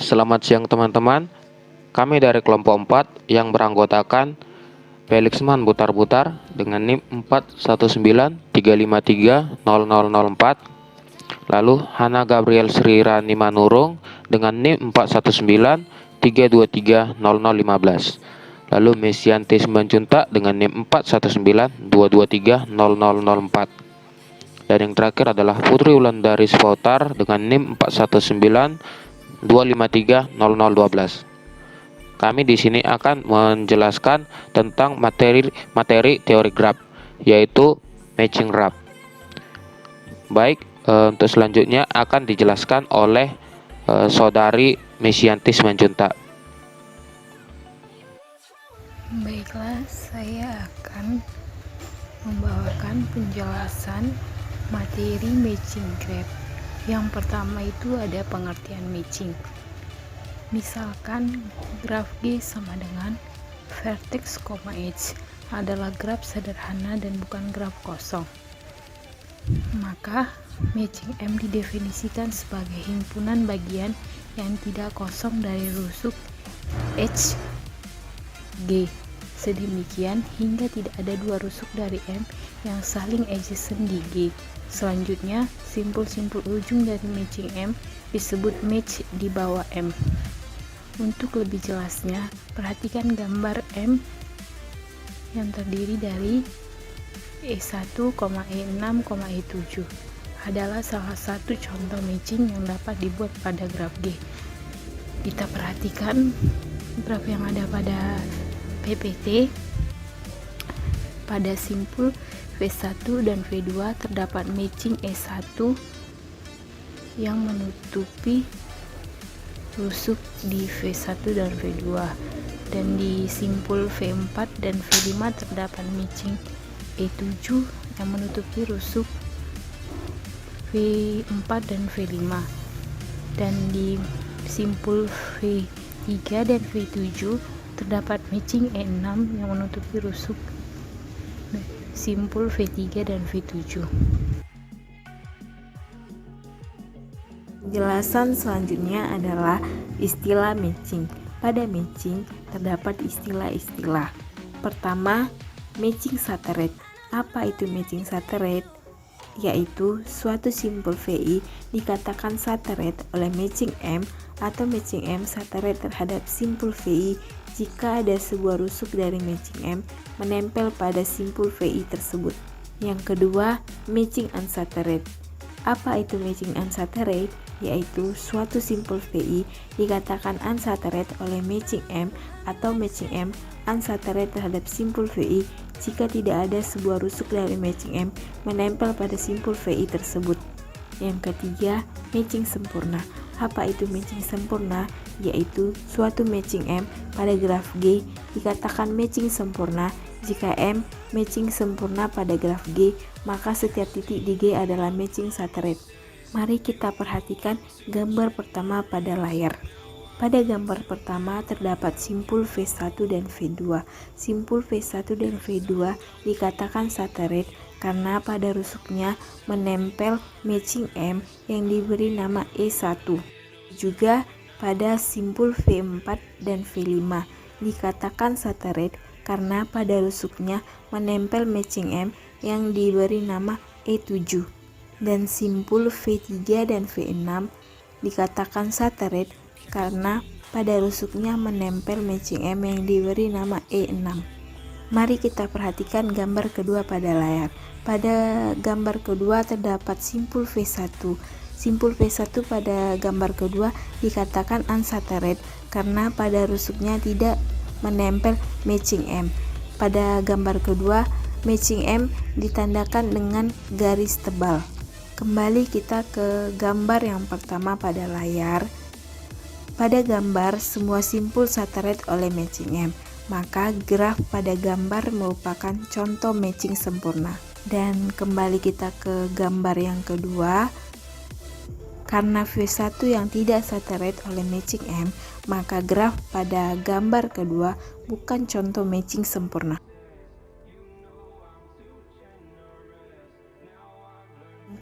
Selamat siang teman-teman. Kami dari kelompok 4 yang beranggotakan Felixman Butar-Butar dengan NIM 4193530004. Lalu Hana Gabriel Sri Rani Manurung dengan NIM 4193230015. Lalu Mesianti Simanjuntak dengan NIM 4192230004. Dan yang terakhir adalah Putri Wulandari Spotar dengan NIM 4192530012. Kami di sini akan menjelaskan tentang materi teori graph, yaitu matching graph. Baik, untuk selanjutnya akan dijelaskan oleh saudari Mesianti Simanjuntak. Baiklah, saya akan membawakan penjelasan materi matching graph. Yang pertama itu ada pengertian matching. Misalkan graf G sama dengan vertex, edge adalah graf sederhana dan bukan graf kosong. Maka matching M didefinisikan sebagai himpunan bagian yang tidak kosong dari rusuk H G. Sedemikian hingga tidak ada dua rusuk dari M yang saling adjacent di G. Selanjutnya, simpul-simpul ujung dari matching M disebut match di bawah M. Untuk lebih jelasnya, perhatikan gambar M yang terdiri dari E1, E6, E7 adalah salah satu contoh matching yang dapat dibuat pada graf G. Kita perhatikan graf yang ada pada PPT. Pada simpul V1 dan V2 terdapat matching E1 yang menutupi rusuk di V1 dan V2, dan di simpul V4 dan V5 terdapat matching E7 yang menutupi rusuk V4 dan V5, dan di simpul V3 dan V7 terdapat matching E6 yang menutupi rusuk simpul V3 dan V7. Penjelasan selanjutnya adalah istilah matching. Pada matching terdapat istilah-istilah. Pertama, matching saterait. Apa itu matching saterait? Yaitu suatu simpul VI dikatakan saterait oleh matching M atau matching M saterait terhadap simpul VI jika ada sebuah rusuk dari matching M menempel pada simpul VI tersebut. Yang kedua, matching unsaterait. Apa itu matching unsaterait? Yaitu suatu simpul VI dikatakan unsaterait oleh matching M atau matching M unsaterait terhadap simpul VI jika tidak ada sebuah rusuk dari matching M menempel pada simpul VI tersebut. Yang ketiga, matching sempurna. Apa itu matching sempurna? Yaitu suatu matching M pada graf G dikatakan matching sempurna jika M matching sempurna pada graf G, maka setiap titik di G adalah matching saterait. Mari kita perhatikan gambar pertama pada layar. Pada gambar pertama terdapat simpul V1 dan V2. Simpul V1 dan V2 dikatakan saterait karena pada rusuknya menempel matching M yang diberi nama E1. Juga pada simpul V4 dan V5 dikatakan saterait karena pada rusuknya menempel matching M yang diberi nama E7. Dan simpul V3 dan V6 dikatakan saterait karena pada rusuknya menempel matching M yang diberi nama E6. Mari kita perhatikan gambar kedua pada layar. Pada gambar kedua terdapat simpul V1. Simpul V1 pada gambar kedua dikatakan unsaterait karena pada rusuknya tidak menempel matching M. Pada gambar kedua, matching M ditandakan dengan garis tebal. Kembali kita ke gambar yang pertama pada layar. Pada gambar, semua simpul saterait oleh matching M, maka graf pada gambar merupakan contoh matching sempurna. Dan kembali kita ke gambar yang kedua. Karena V1 yang tidak saterait oleh matching M, maka graf pada gambar kedua bukan contoh matching sempurna.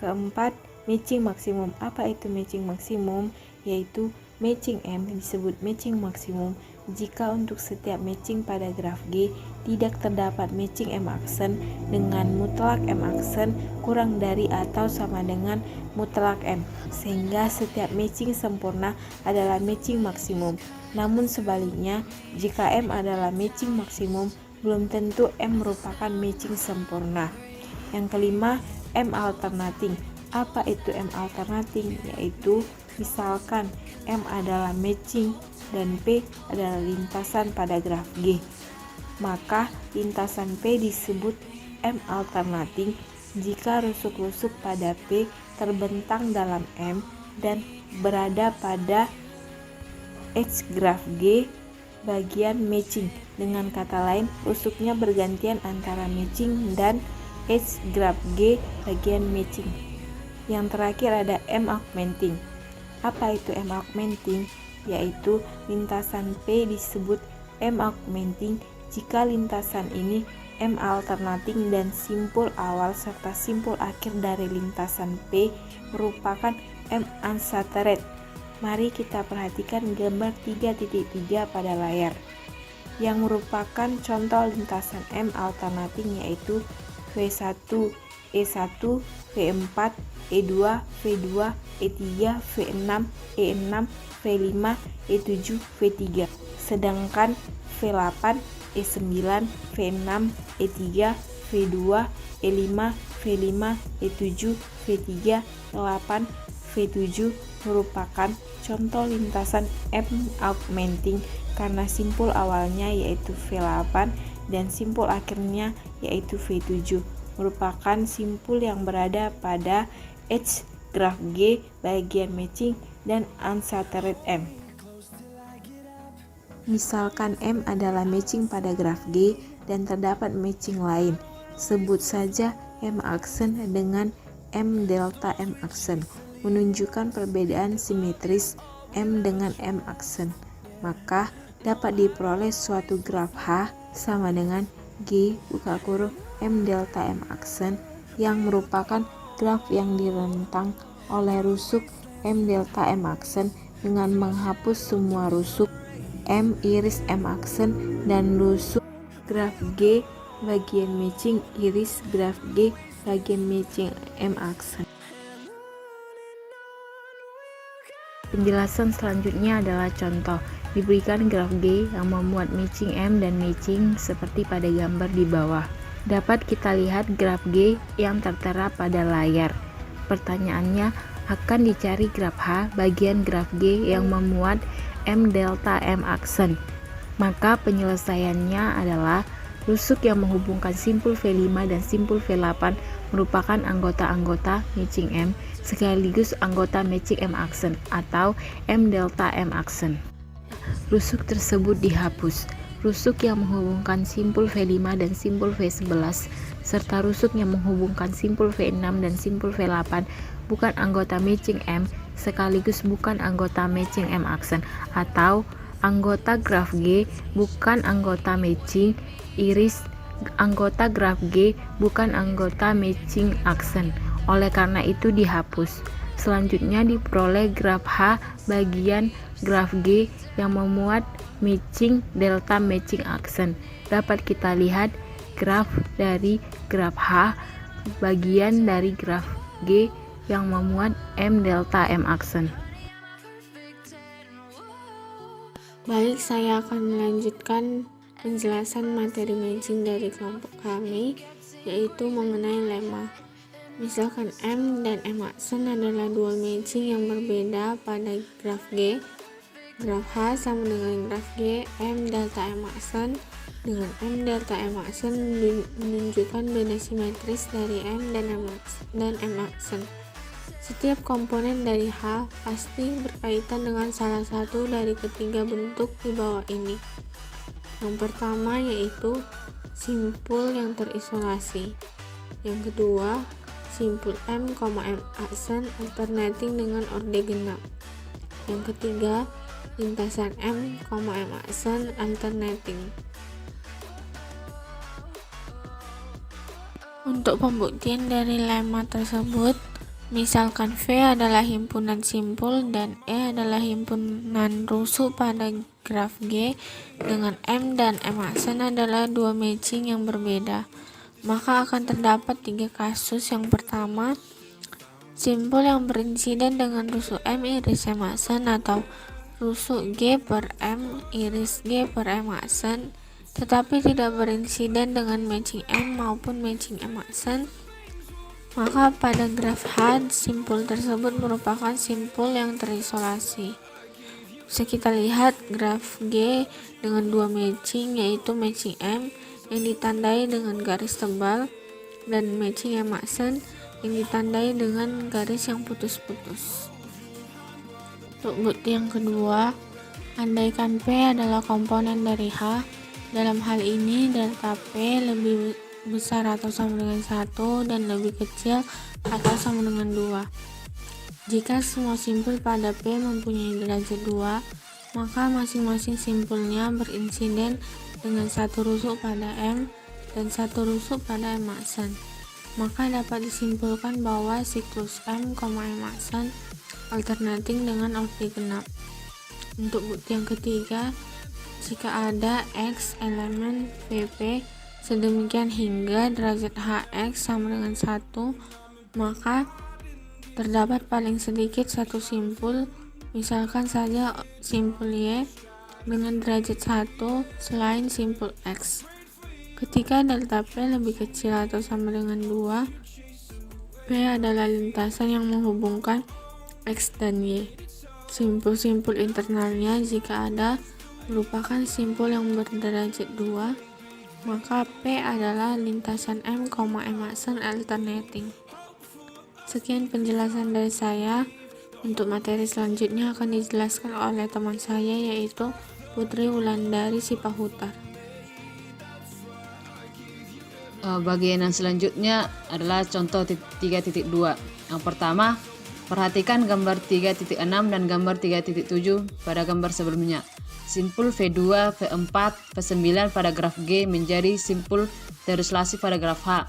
Keempat, matching maksimum. Apa itu matching maksimum? Yaitu Matching M disebut matching maksimum jika untuk setiap matching pada graf G tidak terdapat matching M aksen dengan mutlak M aksen kurang dari atau sama dengan mutlak M, sehingga setiap matching sempurna adalah matching maksimum. Namun sebaliknya, jika M adalah matching maksimum, belum tentu M merupakan matching sempurna. Yang kelima, M alternating. Apa itu M alternating? Yaitu misalkan M adalah matching dan P adalah lintasan pada graf G, maka lintasan P disebut M alternating jika rusuk-rusuk pada P terbentang dalam M dan berada pada H graf G bagian matching. Dengan kata lain, rusuknya bergantian antara matching dan H graf G bagian matching. Yang terakhir ada M augmenting. Apa itu M augmenting? Yaitu lintasan P disebut M augmenting jika lintasan ini M alternating dan simpul awal serta simpul akhir dari lintasan P merupakan M unsaturated. Mari kita perhatikan gambar 3.3 pada layar yang merupakan contoh lintasan M alternating, yaitu V1, E1, V4, E2, V2, E3, V6, E6, V5, E7, V3. Sedangkan V8, E9, V6, E3, V2, E5, V5, E7, V3, 8, V7 merupakan contoh lintasan M augmenting karena simpul awalnya yaitu V8 dan simpul akhirnya yaitu V7 merupakan simpul yang berada pada H graf G bagian matching dan unsaturated M. Misalkan M adalah matching pada graf G dan terdapat matching lain, sebut saja M aksen dengan M delta M aksen, menunjukkan perbedaan simetris M dengan M aksen. Maka dapat diperoleh suatu graf H sama dengan G buka kurung M delta M aksen yang merupakan graf yang direntang oleh rusuk M delta M aksen dengan menghapus semua rusuk M iris M aksen dan rusuk graf G bagian matching iris graf G bagian matching M aksen. Penjelasan selanjutnya adalah contoh. Diberikan graf G yang memuat matching M dan matching seperti pada gambar di bawah. Dapat kita lihat graf G yang tertera pada layar. Pertanyaannya, akan dicari graf H bagian graf G yang memuat M delta M aksen. Maka penyelesaiannya adalah rusuk yang menghubungkan simpul V5 dan simpul V8 merupakan anggota-anggota matching M sekaligus anggota matching M aksen atau M delta M aksen. Rusuk tersebut dihapus. Rusuk yang menghubungkan simpul V5 dan simpul V11 serta rusuk yang menghubungkan simpul V6 dan simpul V8 bukan anggota matching M sekaligus bukan anggota matching M aksen atau anggota graf G bukan anggota matching iris anggota graf G bukan anggota matching aksen. Oleh karena itu dihapus. Selanjutnya diperoleh graf H bagian graf G yang memuat matching delta matching aksen. Dapat kita lihat graf dari graf H bagian dari graf G yang memuat M delta M aksen. Baik, saya akan melanjutkan penjelasan materi matching dari kelompok kami, yaitu mengenai lemma. Misalkan M dan M aksen adalah dua matching yang berbeda pada graf G. Graf H sama dengan graf G M delta M aksen dengan M delta M aksen menunjukkan beda simetris dari M dan M aksen. Setiap komponen dari H pasti berkaitan dengan salah satu dari ketiga bentuk di bawah ini. Yang pertama yaitu simpul yang terisolasi. Yang kedua, simpul M, M aksen alternating dengan orde genap. Yang ketiga, lintasan M, M aksen alternating. Untuk pembuktian dari lemma tersebut, Misalkan V adalah himpunan simpul dan E adalah himpunan rusuk pada graf G, dengan M dan M aksen adalah dua matching yang berbeda, maka akan terdapat 3 kasus. Yang pertama, simpul yang berinsiden dengan rusuk M iris M aksen atau rusuk G per M iris G per M aksen, tetapi tidak berinsiden dengan matching M maupun matching M aksen, maka pada graf H simpul tersebut merupakan simpul yang terisolasi. Bisa kita lihat graf G dengan dua matching, yaitu matching M yang ditandai dengan garis tebal dan matching M aksen yang ditandai dengan garis yang putus-putus. Untuk bukti yang kedua, andaikan P adalah komponen dari H, dalam hal ini delta P lebih besar atau sama dengan 1 dan lebih kecil atau sama dengan 2. Jika semua simpul pada P mempunyai derajat 2, maka masing-masing simpulnya berinsiden dengan satu rusuk pada M dan satu rusuk pada M aksen. Maka dapat disimpulkan bahwa siklus M, M aksen alternating dengan orde genap. Untuk bukti yang ketiga, jika ada X elemen VP sedemikian hingga derajat Hx sama dengan 1, maka terdapat paling sedikit satu simpul, misalkan saja simpul Y dengan derajat 1 selain simpul X. Ketika delta P lebih kecil atau sama dengan 2, P adalah lintasan yang menghubungkan X dan Y. Simpul-simpul internalnya jika ada merupakan simpul yang berderajat 2, maka P adalah lintasan M, M aksen alternating. Sekian penjelasan dari saya. Untuk materi selanjutnya akan dijelaskan oleh teman saya, yaitu Putri Wulandari Sipahutar. Bagian yang selanjutnya adalah contoh 3.2. Yang pertama, perhatikan gambar 3.6 dan gambar 3.7 pada gambar sebelumnya. Simpul V2, V4, V9 pada graf G menjadi simpul terisolasi pada graf H.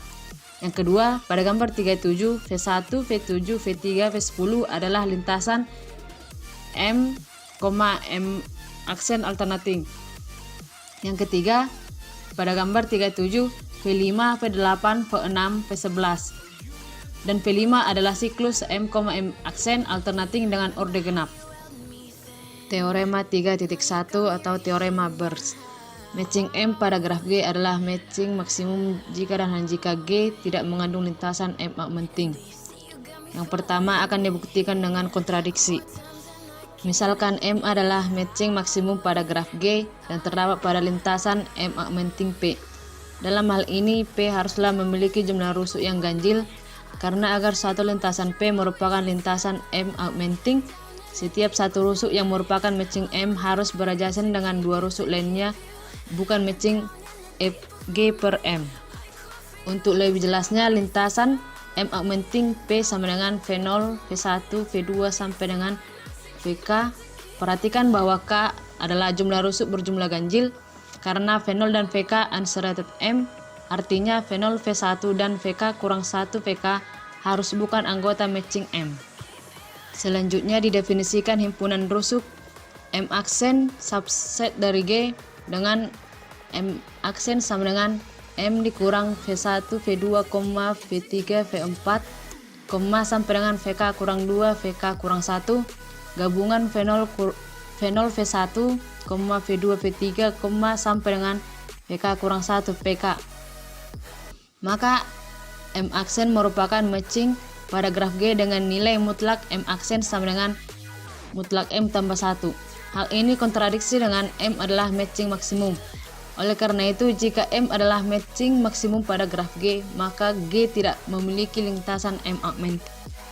Yang kedua, pada gambar 37, V1, V7, V3, V10 adalah lintasan M, M aksen alternating. Yang ketiga, pada gambar 37, V5, V8, V6, V11. Dan V5 adalah siklus M, M aksen alternating dengan orde genap. Teorema 3.1 atau teorema Birch. Matching M pada graf G adalah matching maksimum jika dan hanya jika G tidak mengandung lintasan M augmenting. Yang pertama akan dibuktikan dengan kontradiksi. Misalkan M adalah matching maksimum pada graf G dan terdapat pada lintasan M augmenting P. Dalam hal ini P haruslah memiliki jumlah rusuk yang ganjil, karena agar satu lintasan P merupakan lintasan M augmenting, setiap satu rusuk yang merupakan matching M harus berajasan dengan dua rusuk lainnya, bukan matching G per M. Untuk lebih jelasnya, lintasan M augmenting P sama dengan V0, V1, V2 sampai dengan VK. Perhatikan bahwa K adalah jumlah rusuk berjumlah ganjil, karena V0 dan VK unshaded M, artinya V0, V1 dan VK kurang 1 VK harus bukan anggota matching M. Selanjutnya didefinisikan himpunan rusuk M aksen subset dari G dengan M aksen sama dengan M dikurang V1, V2, V3, V4, sampai dengan VK kurang 2, VK kurang 1, gabungan V0, V1, V2, V3, sampai dengan VK kurang 1, VK. Maka M aksen merupakan matching pada graf G dengan nilai mutlak M aksen sama dengan mutlak M tambah 1. Hal ini kontradiksi dengan M adalah matching maksimum. Oleh karena itu, jika M adalah matching maksimum pada graf G, maka G tidak memiliki lintasan M augment.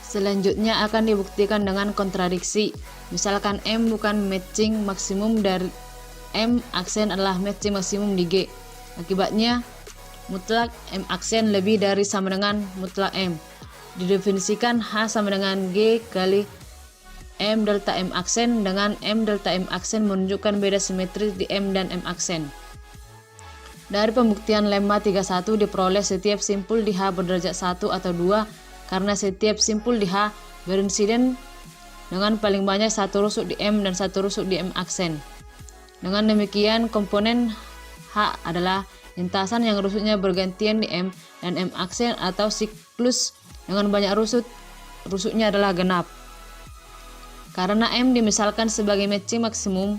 Selanjutnya akan dibuktikan dengan kontradiksi. Misalkan M bukan matching maksimum dari M aksen adalah matching maksimum di G. Akibatnya, mutlak M aksen lebih dari sama dengan mutlak M. Didefinisikan H sama dengan G kali M delta M aksen, dengan M delta M aksen menunjukkan beda simetris di M dan M aksen. Dari pembuktian lemma 31 diperoleh setiap simpul di H berderajat 1 atau 2 karena setiap simpul di H berinsiden dengan paling banyak satu rusuk di M dan satu rusuk di M aksen. Dengan demikian, komponen H adalah lintasan yang rusuknya bergantian di M dan M aksen atau siklus dengan banyak rusuknya adalah genap. Karena M dimisalkan sebagai matching maksimum,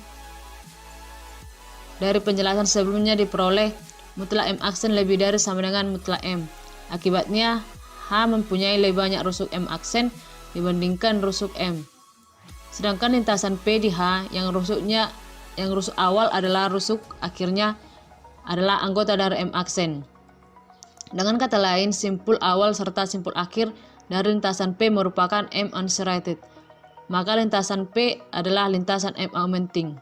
dari penjelasan sebelumnya diperoleh mutlak M aksen lebih dari sama dengan mutlak M. Akibatnya, H mempunyai lebih banyak rusuk M aksen dibandingkan rusuk M. Sedangkan lintasan P di H yang rusuk awal adalah rusuk akhirnya adalah anggota dari M aksen. Dengan kata lain, simpul awal serta simpul akhir dari lintasan P merupakan M unshaded. Maka lintasan P adalah lintasan M augmenting.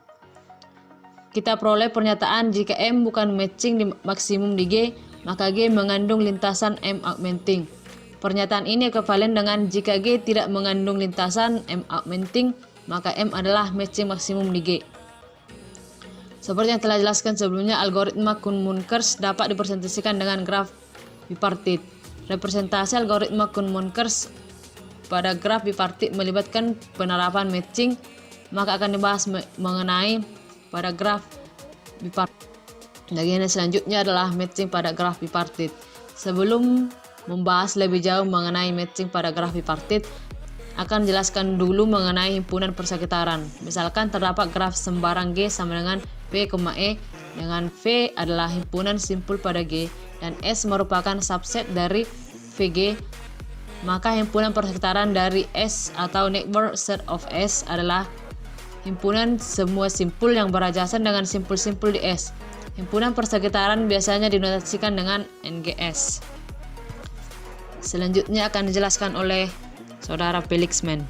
Kita peroleh pernyataan jika M bukan matching di maksimum di G, maka G mengandung lintasan M augmenting. Pernyataan ini ekivalen dengan jika G tidak mengandung lintasan M augmenting, maka M adalah matching maksimum di G. Seperti yang telah dijelaskan sebelumnya, algoritma Kuhn-Munkers dapat dipresentasikan dengan graf bipartit. Representasi algoritma Kuhn-Munkers pada graf bipartit melibatkan penerapan matching, maka akan dibahas mengenai pada graf bipartit. Bagian selanjutnya adalah matching pada graf bipartit. Sebelum membahas lebih jauh mengenai matching pada graf bipartit, akan jelaskan dulu mengenai himpunan persekitaran. Misalkan terdapat graf sembarang G sama dengan P, E, dengan V adalah himpunan simpul pada G dan S merupakan subset dari VG, maka himpunan persekitaran dari S atau neighbor set of S adalah himpunan semua simpul yang berajasan dengan simpul-simpul di S. Himpunan persekitaran biasanya dinotasikan dengan NGS. Selanjutnya akan dijelaskan oleh Saudara Felixman.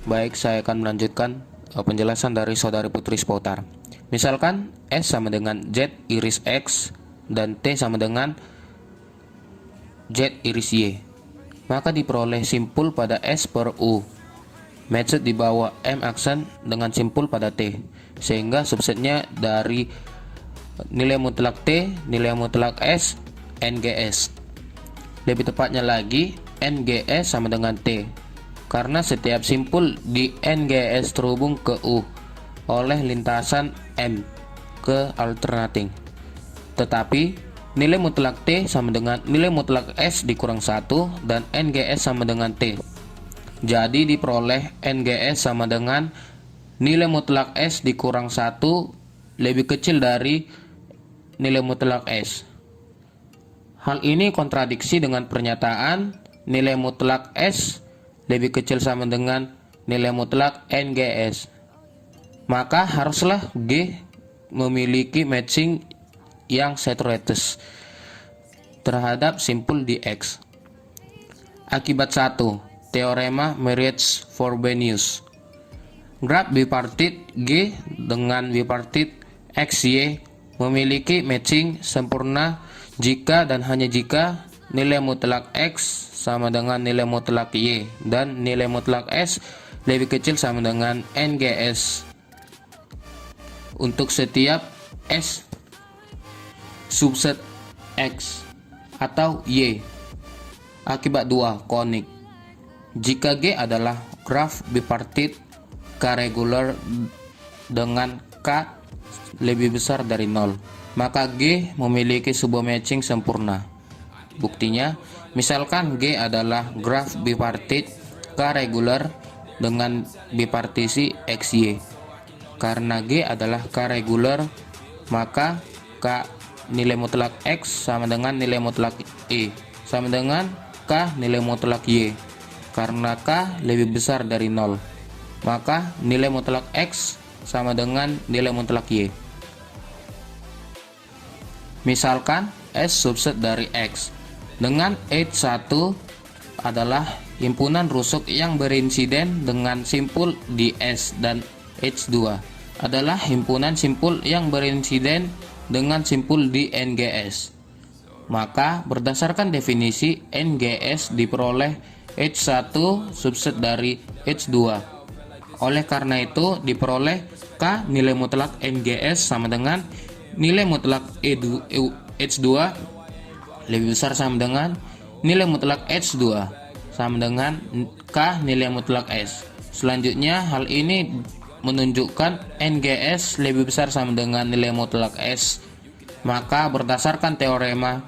Baik, saya akan melanjutkan penjelasan dari Saudari Putri Spotar. Misalkan S sama dengan Z iris X dan T sama dengan Z iris Y, maka diperoleh simpul pada S per U matched di bawah M aksen dengan simpul pada T, sehingga subsetnya dari nilai mutlak T, nilai mutlak S, NGS. Lebih tepatnya lagi, NGS sama dengan T, karena setiap simpul di NGS terhubung ke U oleh lintasan M ke alternating. Tetapi nilai mutlak T sama dengan nilai mutlak S dikurang 1 dan NGS sama dengan T. Jadi diperoleh NGS sama dengan nilai mutlak S dikurang 1 lebih kecil dari nilai mutlak S. Hal ini kontradiksi dengan pernyataan nilai mutlak S lebih kecil sama dengan nilai mutlak NGS. Maka haruslah G memiliki matching yang saturated terhadap simpul di X. Akibat 1. Teorema Marriage-Frobenius. Graf bipartit G dengan bipartit XY memiliki matching sempurna jika dan hanya jika nilai mutlak X sama dengan nilai mutlak Y dan nilai mutlak S lebih kecil sama dengan NGS untuk setiap S subset X atau Y. Akibat 2. Konik. Jika G adalah graf bipartit K-regular dengan K lebih besar dari 0, maka G memiliki sebuah matching sempurna. Buktinya, misalkan G adalah graf bipartit K-regular dengan bipartisi XY. Karena G adalah K-regular, maka K nilai mutlak X sama dengan nilai mutlak Y sama dengan K nilai mutlak Y. Karena K lebih besar dari 0, maka nilai mutlak X sama dengan nilai mutlak Y. Misalkan S subset dari X dengan H1 adalah himpunan rusuk yang berinsiden dengan simpul di S dan H2 adalah himpunan simpul yang berinsiden dengan simpul di NGS. Maka berdasarkan definisi NGS diperoleh H1 subset dari H2. Oleh karena itu diperoleh K nilai mutlak NGS sama dengan nilai mutlak H2 lebih besar sama dengan nilai mutlak H2 sama dengan K nilai mutlak S. Selanjutnya hal ini menunjukkan NGS lebih besar sama dengan nilai mutlak S. Maka berdasarkan teorema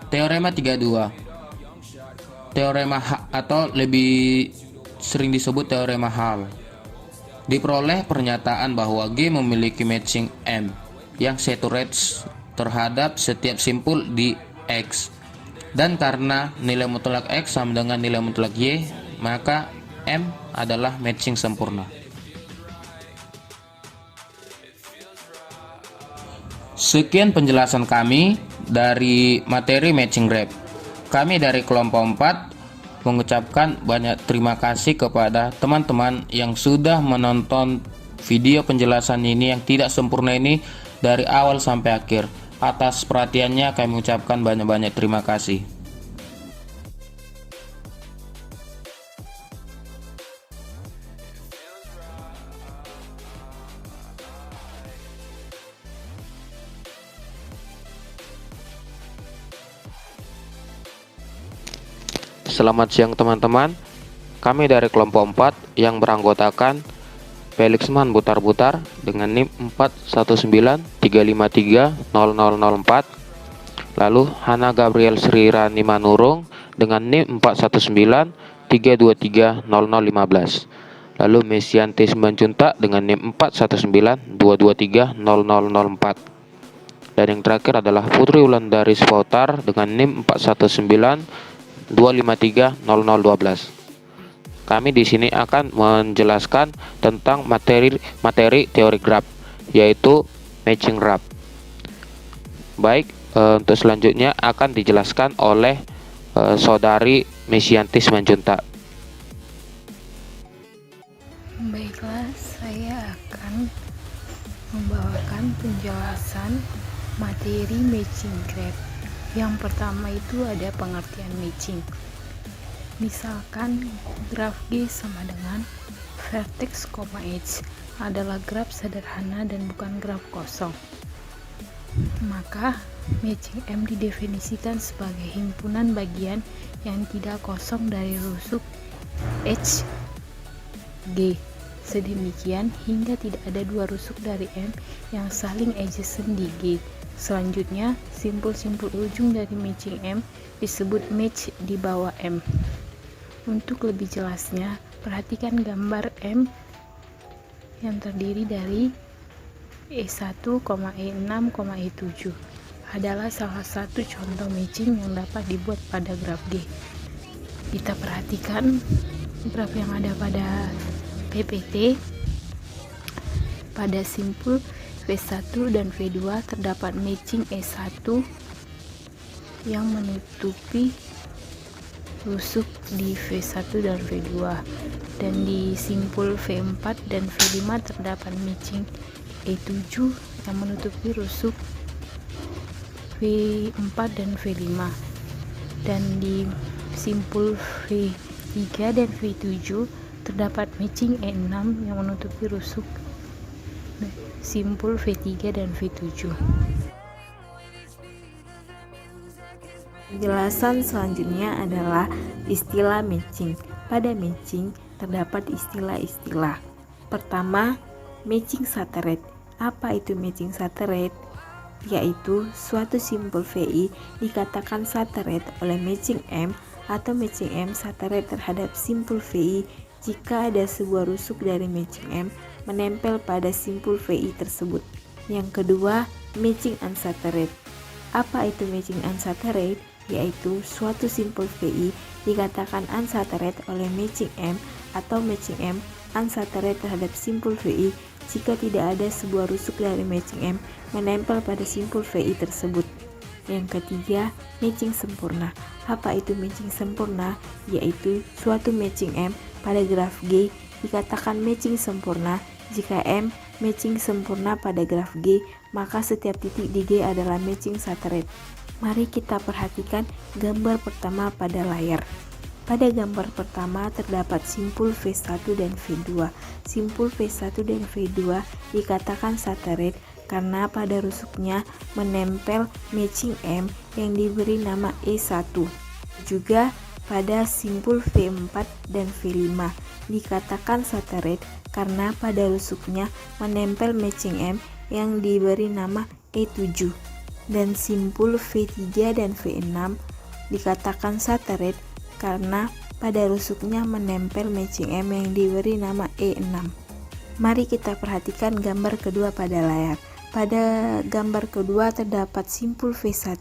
teorema 32, teorema atau lebih sering disebut teorema Hall, diperoleh pernyataan bahwa G memiliki matching M yang saturates terhadap setiap simpul di X. Dan karena nilai mutlak X sama dengan nilai mutlak Y, maka M adalah matching sempurna. Sekian penjelasan kami dari materi matching graph. Kami dari kelompok 4 mengucapkan banyak terima kasih kepada teman-teman yang sudah menonton video penjelasan ini yang tidak sempurna ini dari awal sampai akhir. Atas perhatiannya kami mengucapkan banyak-banyak terima kasih. Selamat siang teman-teman. Kami dari kelompok 4 yang beranggotakan Felixman Butar-Butar dengan NIM 41935300004, lalu Hana Gabriel Sri Rani Manurung dengan NIM 41932300015, lalu Mesianti Simanjuntak dengan NIM 41922300004, dan yang terakhir adalah Putri Wulandari Spautar dengan NIM 41925300012. Kami di sini akan menjelaskan tentang materi teori graph, yaitu matching graph. Baik, untuk selanjutnya akan dijelaskan oleh saudari Mesianti Simanjuntak. Baiklah, saya akan membawakan penjelasan materi matching graph. Yang pertama itu ada pengertian matching. Misalkan graf G sama dengan vertex, H adalah graf sederhana dan bukan graf kosong. Maka matching M didefinisikan sebagai himpunan bagian yang tidak kosong dari rusuk H G. Sedemikian hingga tidak ada dua rusuk dari M yang saling adjacent di G. Selanjutnya, simpul-simpul ujung dari matching M disebut match di bawah M. Untuk lebih jelasnya, perhatikan gambar M yang terdiri dari E1, E6, E7 adalah salah satu contoh matching yang dapat dibuat pada graf G. Kita perhatikan graf yang ada pada PPT. Pada simpul V1 dan V2 terdapat matching E1 yang menutupi rusuk di V1 dan V2, dan di simpul V4 dan V5 terdapat matching E7 yang menutupi rusuk V4 dan V5, dan di simpul V3 dan V7 terdapat matching E6 yang menutupi rusuk simpul V3 dan V7. Penjelasan selanjutnya adalah istilah matching. Pada matching terdapat istilah-istilah. Pertama, matching saturate. Apa itu matching saturate? Yaitu suatu simpul VI dikatakan saturate oleh matching M atau matching M saturate terhadap simpul VI jika ada sebuah rusuk dari matching M menempel pada simpul VI tersebut. Yang kedua, matching unsaturate. Apa itu matching unsaturate? Yaitu suatu simpul VI dikatakan unsaturate oleh matching M atau matching M unsaturate terhadap simpul VI jika tidak ada sebuah rusuk dari matching M menempel pada simpul VI tersebut. Yang ketiga, matching sempurna. Apa itu matching sempurna? Yaitu suatu matching M pada graf G dikatakan matching sempurna jika M matching sempurna pada graf G, maka setiap titik di G adalah matching saturate. Mari kita perhatikan gambar pertama pada layar. Pada gambar pertama terdapat simpul V1 dan V2. Simpul V1 dan V2 dikatakan saturate karena pada rusuknya menempel matching M yang diberi nama E1. Juga pada simpul V4 dan V5 dikatakan satelit karena pada rusuknya menempel matching M yang diberi nama E7. Dan simpul V3 dan V6 dikatakan satelit karena pada rusuknya menempel matching M yang diberi nama E6. Mari kita perhatikan gambar kedua pada layar. Pada gambar kedua terdapat simpul V1.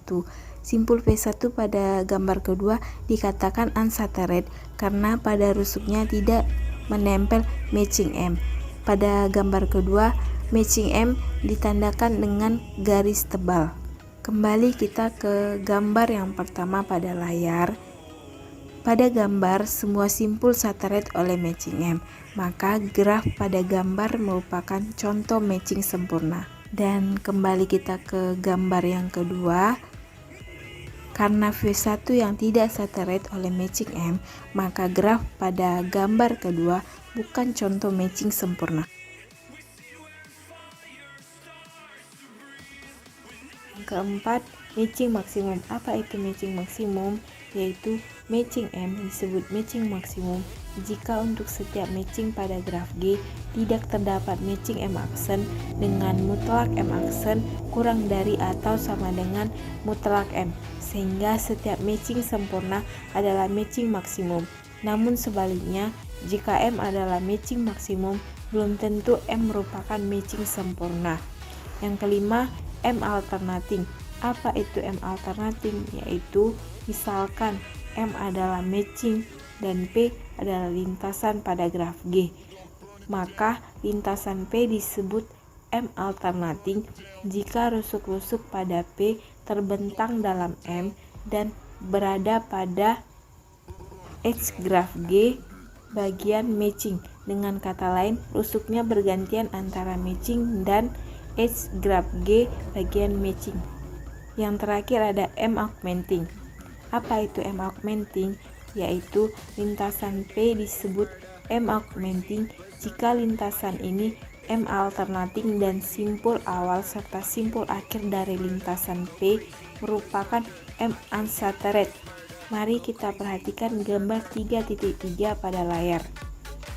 Simpul V1 pada gambar kedua dikatakan unsaturated karena pada rusuknya tidak menempel matching M. Pada gambar kedua, matching M ditandakan dengan garis tebal. Kembali kita ke gambar yang pertama pada layar. Pada gambar, semua simpul saturated oleh matching M, maka graf pada gambar merupakan contoh matching sempurna. Dan kembali kita ke gambar yang kedua. Karena V1 yang tidak saturated oleh matching M, maka graf pada gambar kedua bukan contoh matching sempurna. Yang keempat, matching maksimum. Apa itu matching maksimum? Yaitu matching M disebut matching maksimum jika untuk setiap matching pada graf G tidak terdapat matching M aksen dengan mutlak M aksen kurang dari atau sama dengan mutlak M, sehingga setiap matching sempurna adalah matching maksimum. Namun sebaliknya, jika M adalah matching maksimum, belum tentu M merupakan matching sempurna. Yang kelima, M alternating. Apa itu M alternating? Yaitu misalkan M adalah matching dan P adalah lintasan pada graf G, maka lintasan P disebut M alternating jika rusuk-rusuk pada P terbentang dalam M dan berada pada X graf G bagian matching. Dengan kata lain, rusuknya bergantian antara matching dan X graf G bagian matching. Yang terakhir ada M augmenting. Apa itu M augmenting? Yaitu lintasan P disebut M augmenting jika lintasan ini M alternating dan simpul awal serta simpul akhir dari lintasan P merupakan M unsaturated. Mari kita perhatikan gambar 3.3 pada layar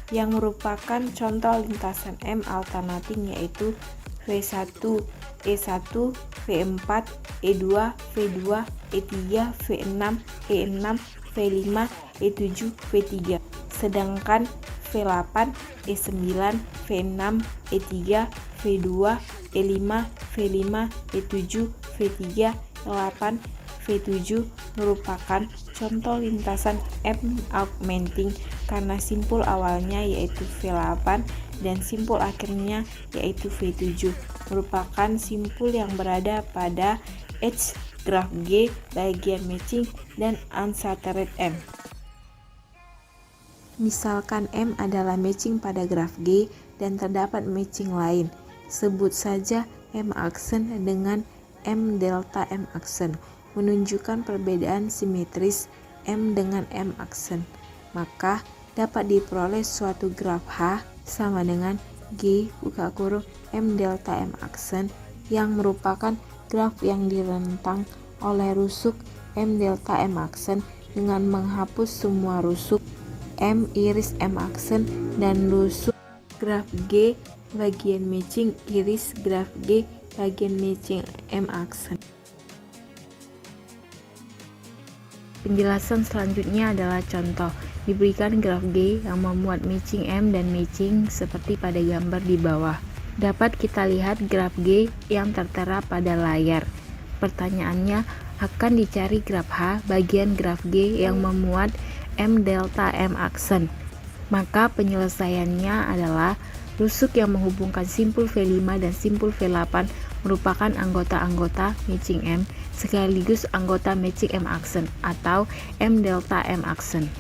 yang merupakan contoh lintasan M alternating, yaitu V1, E1, V4, E2, V2, E3, V6, E6, V5, E7, V3. Sedangkan V8, E9, V6, E3, V2, E5, V5, E7, V3, E8, V7 merupakan contoh lintasan M augmenting karena simpul awalnya yaitu V8 dan simpul akhirnya yaitu V7 merupakan simpul yang berada pada H graf G bagian matching dan unsaturated M. Misalkan M adalah matching pada graf G dan terdapat matching lain, sebut saja M aksen dengan M delta M aksen, menunjukkan perbedaan simetris M dengan M aksen. Maka dapat diperoleh suatu graf H sama dengan G buka kurung M delta M aksen yang merupakan graf yang direntang oleh rusuk M delta M aksen dengan menghapus semua rusuk M iris M aksen dan rusuk graf G bagian matching iris graf G bagian matching M aksen. Penjelasan selanjutnya adalah contoh. Diberikan graf G yang memuat matching M dan matching seperti pada gambar di bawah. Dapat kita lihat graf G yang tertera pada layar. Pertanyaannya, akan dicari graf H bagian graf G yang memuat M delta M aksen. Maka penyelesaiannya adalah rusuk yang menghubungkan simpul V5 dan simpul V8 merupakan anggota-anggota matching M sekaligus anggota matching M aksen atau M delta M aksen.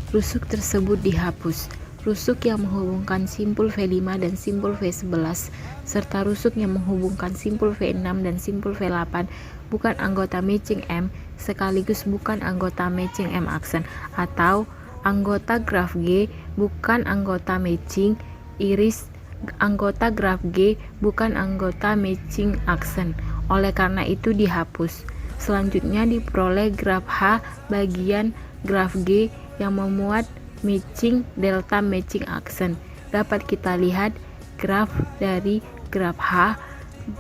Rusuk tersebut dihapus. Rusuk yang menghubungkan simpul V5 dan simpul V11 serta rusuk yang menghubungkan simpul V6 dan simpul V8 bukan anggota matching M sekaligus bukan anggota matching M aksen atau anggota graf G bukan anggota matching iris Anggota graf G bukan anggota matching aksen, oleh karena itu dihapus. Selanjutnya diperoleh graf H bagian graf G yang memuat matching delta matching aksen. Dapat kita lihat graf dari graf H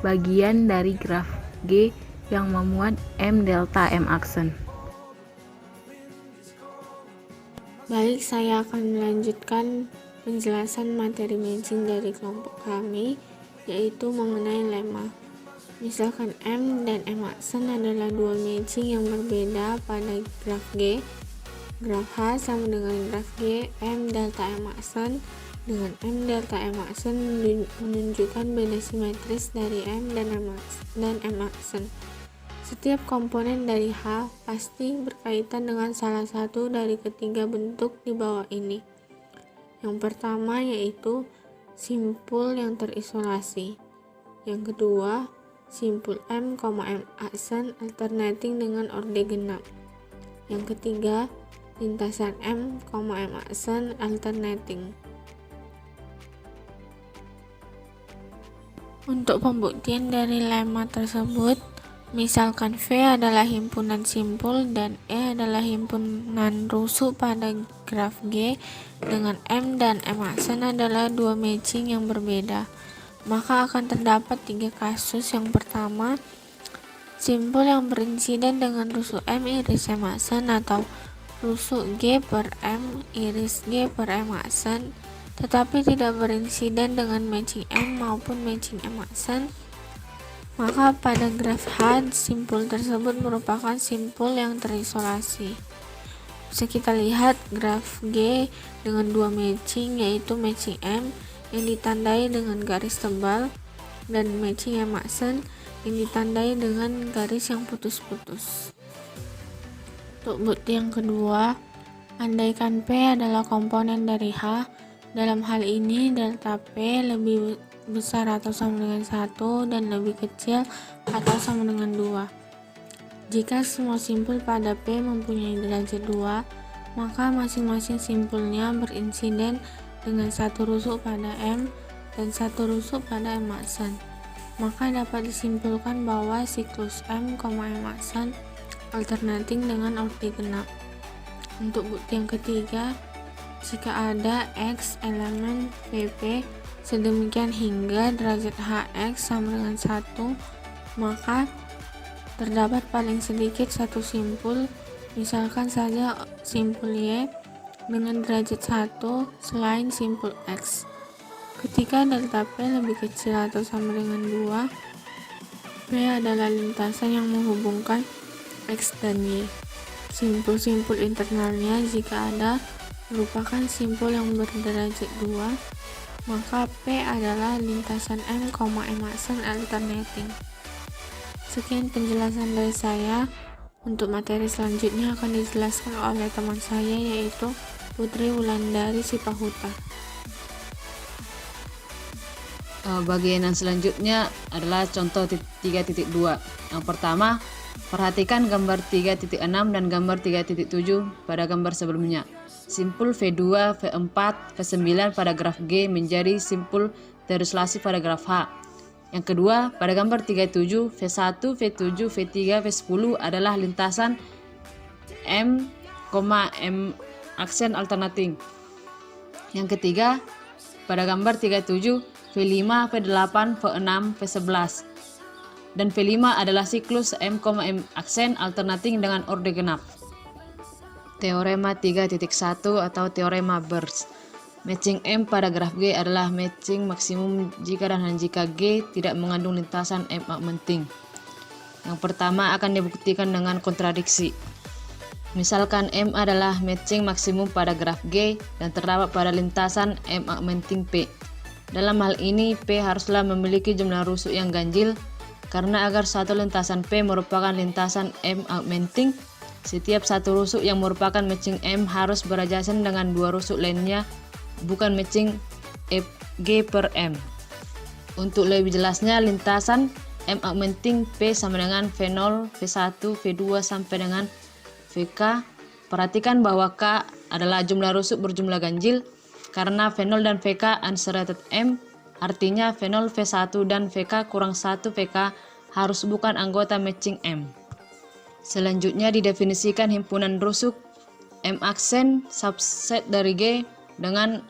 bagian dari graf G yang memuat M delta M aksen. Baik, saya akan melanjutkan penjelasan materi matching dari kelompok kami, yaitu mengenai lemma. Misalkan M dan M aksen adalah dua matching yang berbeda pada graf G. Graf H sama dengan graf G, M delta M aksen dengan M delta M aksen menunjukkan beda simetris dari M dan M aksen. Setiap komponen dari H pasti berkaitan dengan salah satu dari ketiga bentuk di bawah ini. Yang pertama yaitu simpul yang terisolasi. Yang kedua, simpul M, M aksen alternating dengan orde genap. Yang ketiga, lintasan M, M aksen alternating. Untuk pembuktian dari lemma tersebut, misalkan V adalah himpunan simpul dan E adalah himpunan rusuk pada graf G dengan M dan M aksen adalah dua matching yang berbeda, maka akan terdapat tiga kasus. Yang pertama, simpul yang berinsiden dengan rusuk M iris M aksen atau rusuk G per M iris G per M aksen, tetapi tidak berinsiden dengan matching M maupun matching M aksen, maka pada graf H simpul tersebut merupakan simpul yang terisolasi. Bisa kita lihat graf G dengan dua matching, yaitu matching M yang ditandai dengan garis tebal dan matching M aksen yang ditandai dengan garis yang putus-putus. Untuk bukti yang kedua, andaikan P adalah komponen dari H, dalam hal ini delta P lebih besar atau sama dengan 1 dan lebih kecil atau sama dengan 2. Jika semua simpul pada P mempunyai derajat 2, maka masing-masing simpulnya berinsiden dengan satu rusuk pada M dan satu rusuk pada M aksen. Maka dapat disimpulkan bahwa siklus M, M aksen alternating dengan orde genap. Untuk bukti yang ketiga, jika ada X elemen PP sedemikian hingga derajat Hx sama dengan 1, maka terdapat paling sedikit satu simpul, misalkan saja simpul Y dengan derajat 1 selain simpul X. Ketika delta P lebih kecil atau sama dengan 2, P adalah lintasan yang menghubungkan X dan Y. Simpul-simpul internalnya jika ada merupakan simpul yang berderajat 2, maka P adalah lintasan M, M aksen alternating. Sekian penjelasan dari saya. Untuk materi selanjutnya akan dijelaskan oleh teman saya, yaitu Putri Wulandari Sipahuta. Bagian yang selanjutnya adalah contoh 3.2. Yang pertama, perhatikan gambar 3.6 dan gambar 3.7 pada gambar sebelumnya. Simpul V2, V4, V9 pada graf G menjadi simpul terisolasi pada graf H. Yang kedua, pada gambar 37, V1, V7, V3, V10 adalah lintasan M, M aksen alternating. Yang ketiga, pada gambar 37, V5, V8, V6, V11 dan V5 adalah siklus M, M aksen alternating dengan orde genap. Teorema 3.1 atau teorema Birch. Matching M pada graf G adalah matching maksimum jika dan hanya jika G tidak mengandung lintasan M augmenting. Yang pertama akan dibuktikan dengan kontradiksi. Misalkan M adalah matching maksimum pada graf G dan terdapat pada lintasan M augmenting P. Dalam hal ini P haruslah memiliki jumlah rusuk yang ganjil, karena agar satu lintasan P merupakan lintasan M augmenting, setiap satu rusuk yang merupakan matching M harus berajasan dengan dua rusuk lainnya, bukan matching G per M. Untuk lebih jelasnya, lintasan M augmenting P sama dengan V0, V1, V2 sampai dengan VK. Perhatikan bahwa K adalah jumlah rusuk berjumlah ganjil, karena V0 dan VK unshaded M Artinya V0, V1, dan VK kurang 1 VK harus bukan anggota matching M. Selanjutnya didefinisikan himpunan rusuk M aksen subset dari G dengan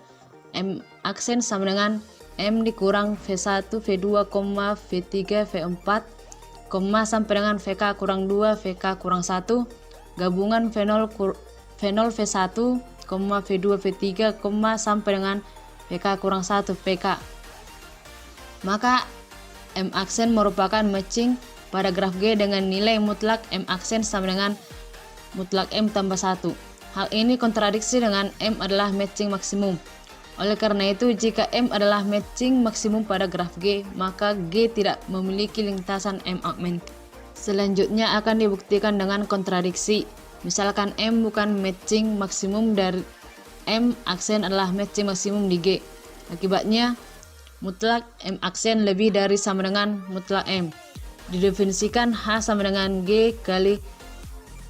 M aksen sama dengan M dikurang V1, V2, V3, V4, sampai dengan VK kurang 2, VK kurang 1, gabungan V0, V1, V2, V3, sampai dengan VK kurang 1, VK. Maka M aksen merupakan matching pada graf G dengan nilai mutlak M aksen sama dengan mutlak M tambah 1. Hal ini kontradiksi dengan M adalah matching maksimum. Oleh karena itu, jika M adalah matching maksimum pada graf G, maka G tidak memiliki lintasan M augment. Selanjutnya akan dibuktikan dengan kontradiksi. Misalkan M bukan matching maksimum dari M aksen adalah matching maksimum di G. Akibatnya, mutlak M aksen lebih dari sama dengan mutlak M. Didefinisikan H sama dengan G kali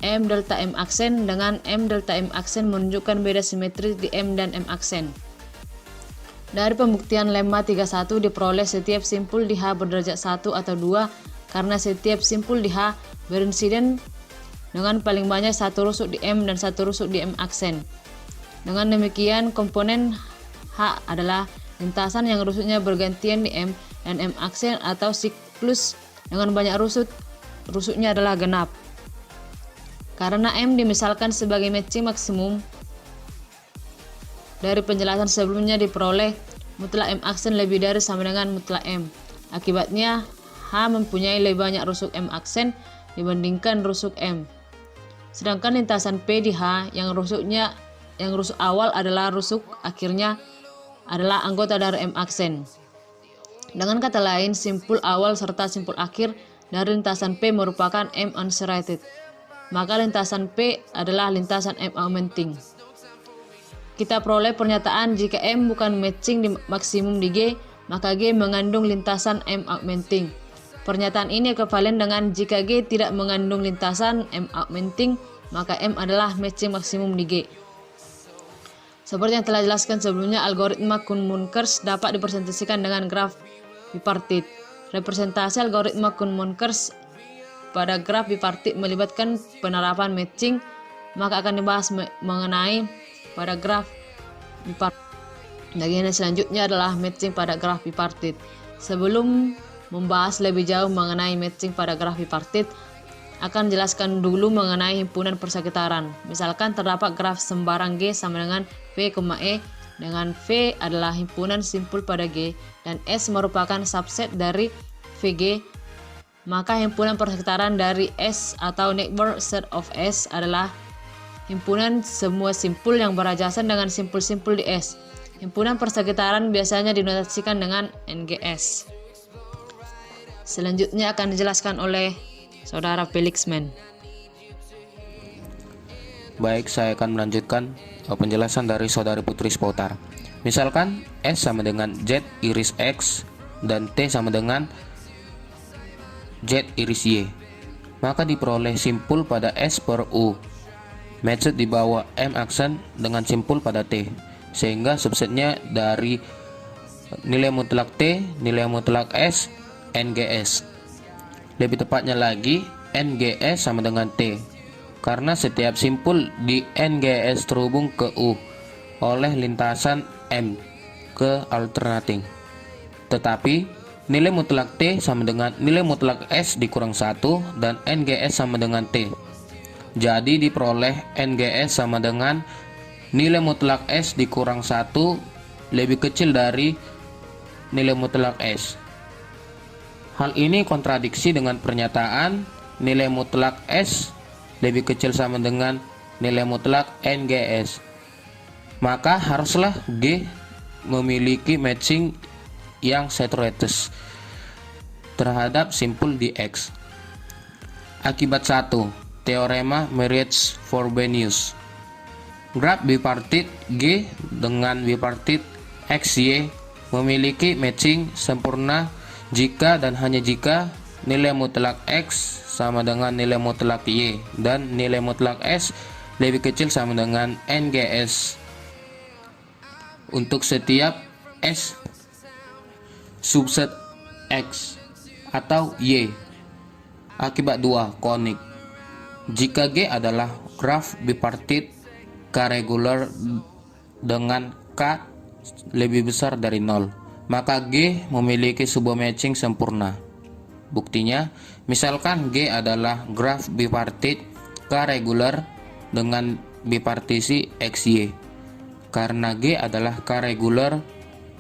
M delta M aksen, dengan M delta M aksen menunjukkan beda simetris di M dan M aksen. Dari pembuktian lemma 31 diperoleh setiap simpul di H berderajat 1 atau 2 karena setiap simpul di H berinsiden dengan paling banyak satu rusuk di M dan satu rusuk di M aksen. Dengan demikian, komponen H adalah lintasan yang rusuknya bergantian di M dan M aksen atau siklus dengan banyak rusuknya adalah genap. Karena M dimisalkan sebagai matching maksimum, dari penjelasan sebelumnya diperoleh mutlak M aksen lebih dari sama dengan mutlak M. Akibatnya H mempunyai lebih banyak rusuk M aksen dibandingkan rusuk M. Sedangkan lintasan P di H yang rusuk awal adalah rusuk akhirnya adalah anggota dari M aksen. Dengan kata lain, simpul awal serta simpul akhir dari lintasan P merupakan M unserited. Maka lintasan P adalah lintasan M augmenting. Kita peroleh pernyataan jika M bukan matching di maksimum di G, maka G mengandung lintasan M augmenting. Pernyataan ini ekivalen dengan jika G tidak mengandung lintasan M augmenting, maka M adalah matching maksimum di G. Seperti yang telah dijelaskan sebelumnya, algoritma Kuhn-Munkers dapat dipresentasikan dengan graf bipartit. Representasi algoritma Kuhn-Munkers pada graf bipartit melibatkan penerapan matching, maka akan dibahas mengenai pada graf bipartit. Bagian selanjutnya adalah matching pada graf bipartit. Sebelum membahas lebih jauh mengenai matching pada graf bipartit, akan jelaskan dulu mengenai himpunan persekitaran. Misalkan terdapat graf sembarang G sama dengan V, E, dengan V adalah himpunan simpul pada G dan S merupakan subset dari VG, maka himpunan persekitaran dari S atau neighbor set of S adalah himpunan semua simpul yang berajasan dengan simpul-simpul di S. Himpunan persekitaran biasanya dinotasikan dengan NGS. Selanjutnya akan dijelaskan oleh Saudara Felixman. Baik, saya akan melanjutkan penjelasan dari Saudari Putri Spotar. Misalkan S sama dengan Z iris X dan T sama dengan Z iris Y, maka diperoleh simpul pada S per U matched di bawah M aksen dengan simpul pada T, sehingga subsetnya dari nilai mutlak T, nilai mutlak S, NGS. Lebih tepatnya lagi, NGS sama dengan T, karena setiap simpul di NGS terhubung ke U oleh lintasan M ke alternating. Tetapi nilai mutlak T sama dengan nilai mutlak S dikurang 1 dan NGS sama dengan T. Jadi diperoleh NGS sama dengan nilai mutlak S dikurang 1 lebih kecil dari nilai mutlak S. Hal ini kontradiksi dengan pernyataan nilai mutlak S lebih kecil sama dengan nilai mutlak NGS. Maka haruslah G memiliki matching yang saturated terhadap simpul di X. Akibat 1. Teorema Marriage-Frobenius. Graf bipartit G dengan bipartit XY memiliki matching sempurna jika dan hanya jika nilai mutlak X sama dengan nilai mutlak Y dan nilai mutlak S lebih kecil sama dengan NGS untuk setiap S subset X atau Y akibat 2 konik. Jika G adalah graf bipartit K regular dengan K lebih besar dari 0, maka G memiliki sebuah matching sempurna. Buktinya, misalkan G adalah graf bipartit K regular dengan bipartisi XY. Karena G adalah K regular,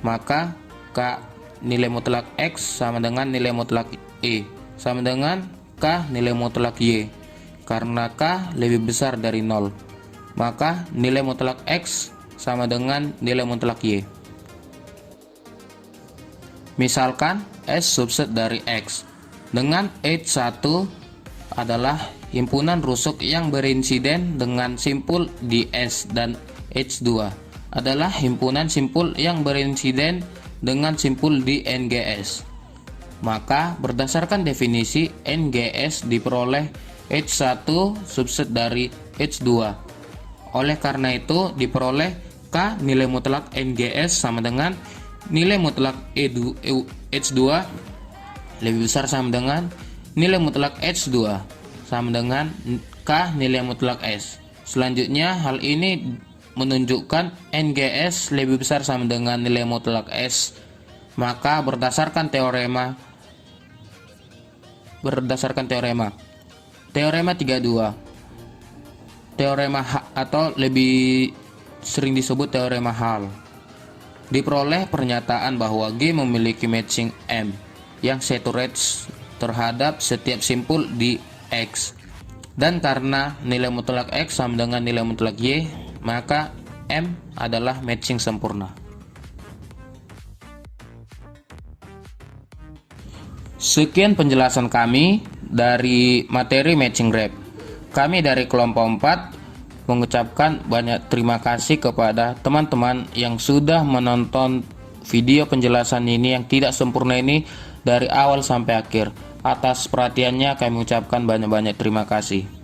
maka K nilai mutlak X sama dengan nilai mutlak Y sama dengan K nilai mutlak Y. Karena K lebih besar dari 0, maka nilai mutlak X sama dengan nilai mutlak Y. Misalkan S subset dari X dengan H1 adalah himpunan rusuk yang berinsiden dengan simpul di S, dan H2 adalah himpunan simpul yang berinsiden dengan simpul di NGS. Maka berdasarkan definisi, NGS diperoleh H1 subset dari H2. Oleh karena itu diperoleh K nilai mutlak NGS sama dengan nilai mutlak H2 lebih besar sama dengan nilai mutlak H2 sama dengan K nilai mutlak S. Selanjutnya hal ini menunjukkan NGS lebih besar sama dengan nilai mutlak S. Maka berdasarkan teorema Teorema 32, teorema atau lebih sering disebut teorema Hall, diperoleh pernyataan bahwa G memiliki matching M yang saturates terhadap setiap simpul di X. Dan karena nilai mutlak X sama dengan nilai mutlak Y, maka M adalah matching sempurna. Sekian penjelasan kami dari materi matching graph. Kami dari kelompok 4 mengucapkan banyak terima kasih kepada teman-teman yang sudah menonton video penjelasan ini yang tidak sempurna ini dari awal sampai akhir. Atas perhatiannya kami ucapkan banyak-banyak terima kasih.